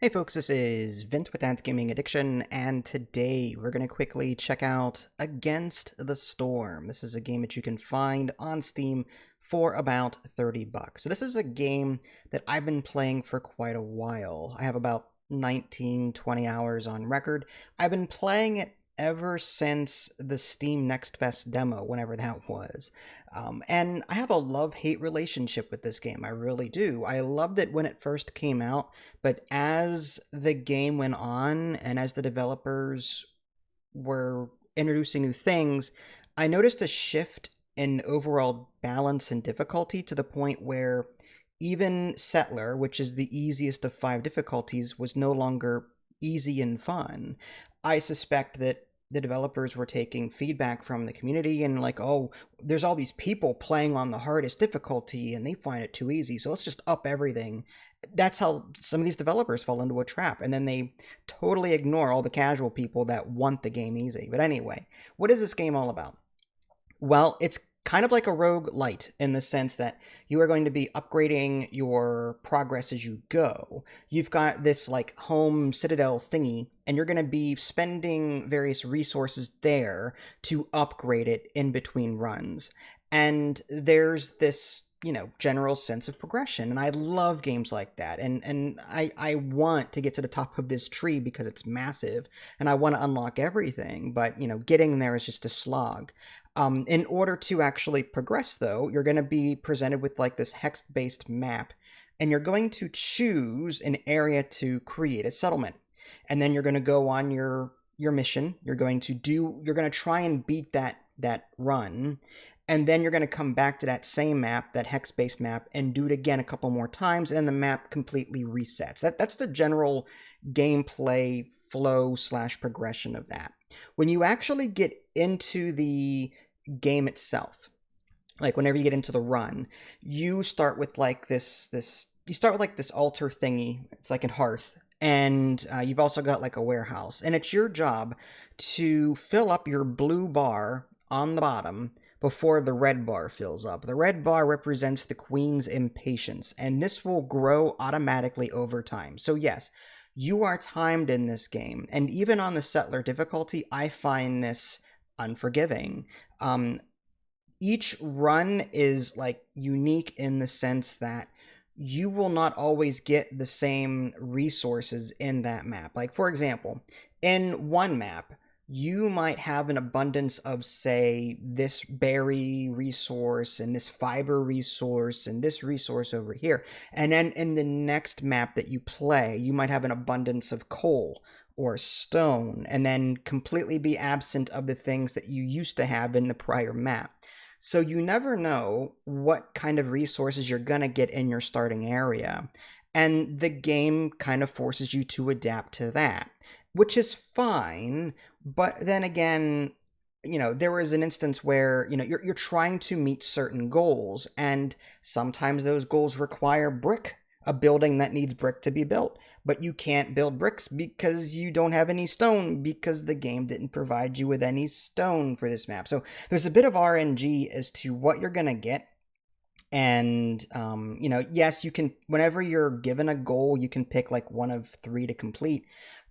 Hey folks, this is Vint with Dad's Gaming Addiction, and today we're going to quickly check out Against the Storm. This is a game that you can find on Steam for about 30 bucks. So this is a game that I've been playing for quite a while. I have about 19, 20 hours on record. I've been playing it ever since the Steam Next Fest demo, whenever that was. And I have a love-hate relationship with this game. I really do. I loved it when it first came out, but as the game went on and as the developers were introducing new things, I noticed a shift in overall balance and difficulty to the point where even Settler, which is the easiest of 5 difficulties, was no longer easy and fun. I suspect that the developers were taking feedback from the community and like, oh, there's all these people playing on the hardest difficulty and they find it too easy, so let's just up everything. That's how some of these developers fall into a trap, and then they totally ignore all the casual people that want the game easy. But anyway, what is this game all about? Well, it's kind of like a rogue light in the sense that you are going to be upgrading your progress as you go. You've got this like home citadel thingy, and you're going to be spending various resources there to upgrade it in between runs. And there's this general sense of progression, and I love games like that, and I want to get to the top of this tree because it's massive and I want to unlock everything, but getting there is just a slog. In order to actually progress, though, you're going to be presented with like this hex-based map, and you're going to choose an area to create a settlement, and then you're going to go on your mission. You're going to try and beat that run, and then you're going to come back to that same map, that hex-based map, and do it again a couple more times, and then the map completely resets. That's the general gameplay flow / progression of that. When you actually get into the game itself, like whenever you get into the run, you start with like this altar thingy. It's like a hearth, and you've also got like a warehouse, and it's your job to fill up your blue bar on the bottom before the red bar fills up. The red bar represents the queen's impatience, and this will grow automatically over time. So yes, you are timed in this game, and even on the settler difficulty, I find this unforgiving. Each run is like unique in the sense that you will not always get the same resources in that map. Like, for example, in one map, you might have an abundance of, say, this berry resource and this fiber resource and this resource over here. And then in the next map that you play, you might have an abundance of coal or stone, and then completely be absent of the things that you used to have in the prior map. So you never know what kind of resources you're going to get in your starting area. And the game kind of forces you to adapt to that, which is fine. But then again, there was an instance where, you're trying to meet certain goals, and sometimes those goals require brick, a building that needs brick to be built. But you can't build bricks because you don't have any stone, because the game didn't provide you with any stone for this map. So there's a bit of RNG as to what you're going to get. And, yes, you can, whenever you're given a goal, you can pick like one of 3 to complete.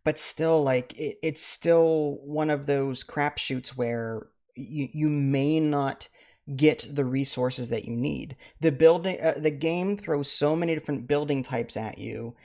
But still, like, it's still one of those crapshoots where you may not get the resources that you need. The game throws so many different building types at you,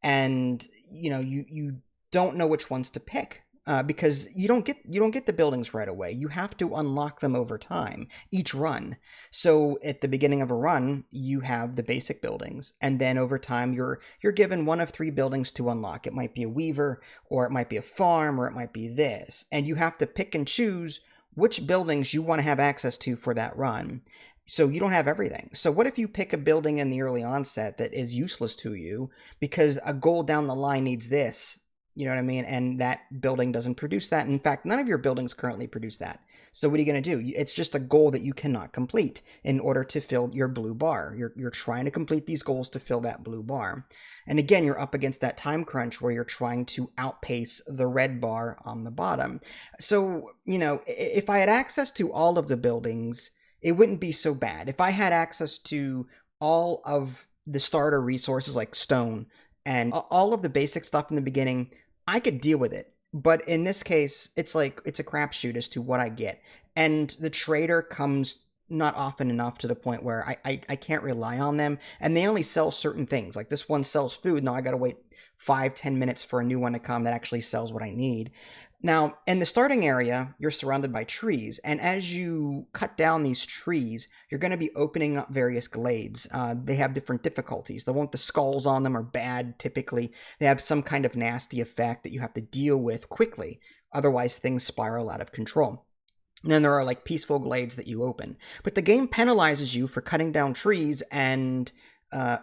and you don't know which ones to pick, because you don't get the buildings right away. You have to unlock them over time each run. So at the beginning of a run, you have the basic buildings, and then over time you're given one of 3 buildings to unlock. It might be a weaver, or it might be a farm, or it might be this, and you have to pick and choose which buildings you want to have access to for that run. So you don't have everything. So what if you pick a building in the early onset that is useless to you because a goal down the line needs this, you know what I mean? And that building doesn't produce that. In fact, none of your buildings currently produce that. So what are you going to do? It's just a goal that you cannot complete in order to fill your blue bar. You're trying to complete these goals to fill that blue bar. And again, you're up against that time crunch where you're trying to outpace the red bar on the bottom. So, if I had access to all of the buildings, it wouldn't be so bad. If I had access to all of the starter resources like stone and all of the basic stuff in the beginning, I could deal with it. But in this case, it's like it's a crapshoot as to what I get. And the trader comes not often enough to the point where I can't rely on them. And they only sell certain things. Like this one sells food. Now I got to wait 5-10 minutes for a new one to come that actually sells what I need. Now, in the starting area, you're surrounded by trees, and as you cut down these trees, you're going to be opening up various glades. They have different difficulties. The skulls on them are bad, typically. They have some kind of nasty effect that you have to deal with quickly, otherwise things spiral out of control. And then there are like peaceful glades that you open. But the game penalizes you for cutting down trees and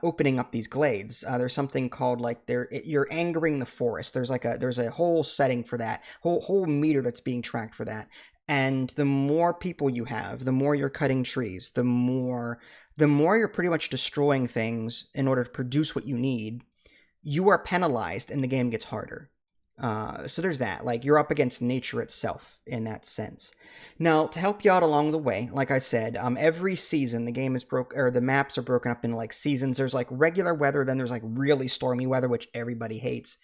opening up these glades. There's something called like you're angering the forest. There's a whole setting for that, whole meter that's being tracked for that. And the more people you have, the more you're cutting trees, the more you're pretty much destroying things in order to produce what you need. You are penalized, and the game gets harder. So there's that. Like, you're up against nature itself in that sense. Now, to help you out along the way, like I said, every season the game is the maps are broken up into like seasons. There's like regular weather, then there's like really stormy weather, which everybody hates.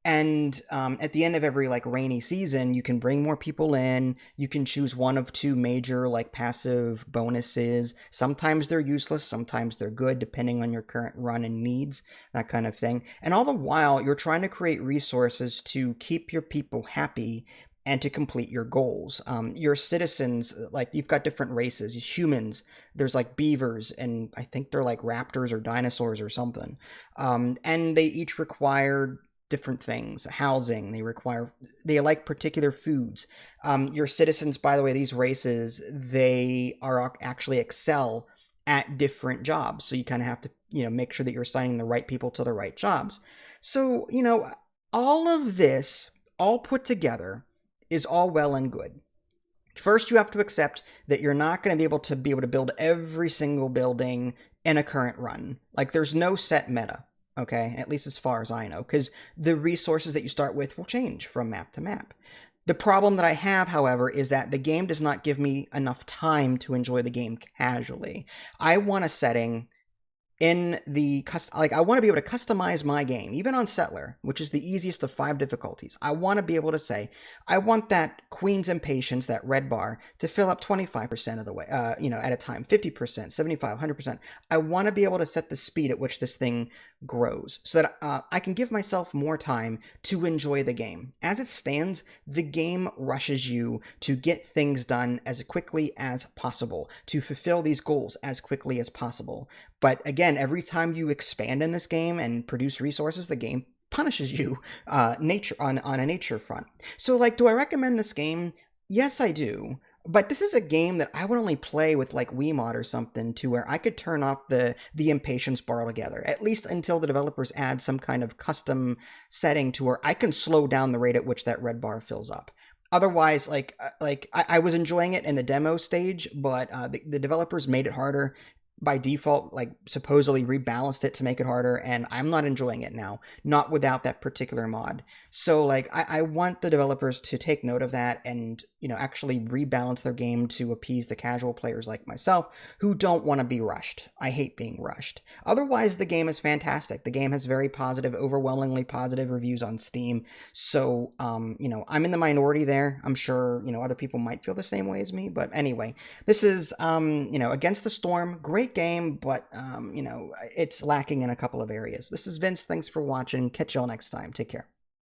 And at the end of every like rainy season, you can bring more people in. You can choose one of two major like passive bonuses. Sometimes they're useless, sometimes they're good, depending on your current run and needs, that kind of thing. And all the while, you're trying to create resources to keep your people happy and to complete your goals. Your citizens, like you've got different races, humans, there's like beavers, and I think they're like raptors or dinosaurs or something. And they each require different things. Housing, they like particular foods. Your citizens, by the way, these races, they are actually excel at different jobs. So you kind of have to, make sure that you're assigning the right people to the right jobs. So, all of this, all put together, is all well and good. First, you have to accept that you're not going to be able to build every single building in a current run. Like, there's no set meta. Okay, at least as far as I know, because the resources that you start with will change from map to map. The problem that I have, however, is that the game does not give me enough time to enjoy the game casually. I want a setting in the I want to be able to customize my game, even on Settler, which is the easiest of 5 difficulties. I want to be able to say, I want that Queen's Impatience, that red bar, to fill up 25% of the way, at a time, 50%, 75, 100%. I want to be able to set the speed at which this thing grows so that I can give myself more time to enjoy the game. As it stands, the game rushes you to get things done as quickly as possible, to fulfill these goals as quickly as possible. But again, every time you expand in this game and produce resources, the game punishes you on a nature front. So, like, do I recommend this game? Yes, I do. But this is a game that I would only play with like Wiimote or something, to where I could turn off the impatience bar altogether, at least until the developers add some kind of custom setting to where I can slow down the rate at which that red bar fills up. Otherwise, I was enjoying it in the demo stage, but the developers made it harder by default, like supposedly rebalanced it to make it harder, and I'm not enjoying it now, not without that particular mod. So like I want the developers to take note of that and actually rebalance their game to appease the casual players like myself who don't want to be rushed. I hate being rushed. Otherwise, the game is fantastic. The game has very positive, overwhelmingly positive reviews on Steam. So I'm in the minority there. I'm sure other people might feel the same way as me, but anyway, this is Against the Storm, great game, but it's lacking in a couple of areas. This is Vince. Thanks for watching. Catch y'all next time. Take care.